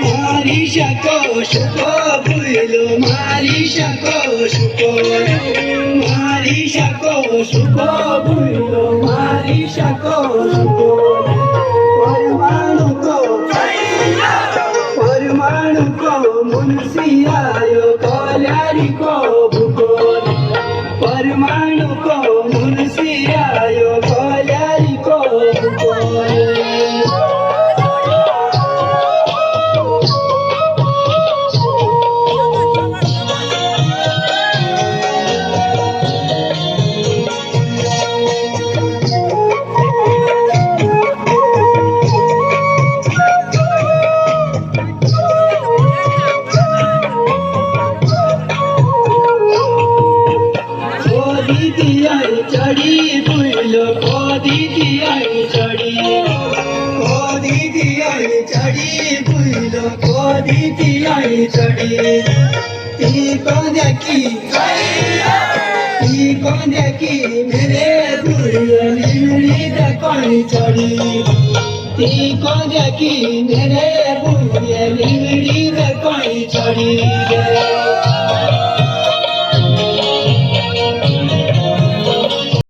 મારી શકો શુકો ભૂલો મારી શકો શુકો મારી શકો શુકો ભૂલો મારી શકો શુકો परमाणु को मुंशी आयो कोल्यारी को भूको परमाणु को मुंशी आयो कोल्यारी को भूको चढ़ी फूलो को दीदी आई चढ़ी चढ़ी फूलो को दीदी आई चढ़ी ती को देखी मेरे फूलो लिमड़ी दकोई चढ़ी ती को देखी मेरे फूलो लिमड़ी दकोई चढ़ी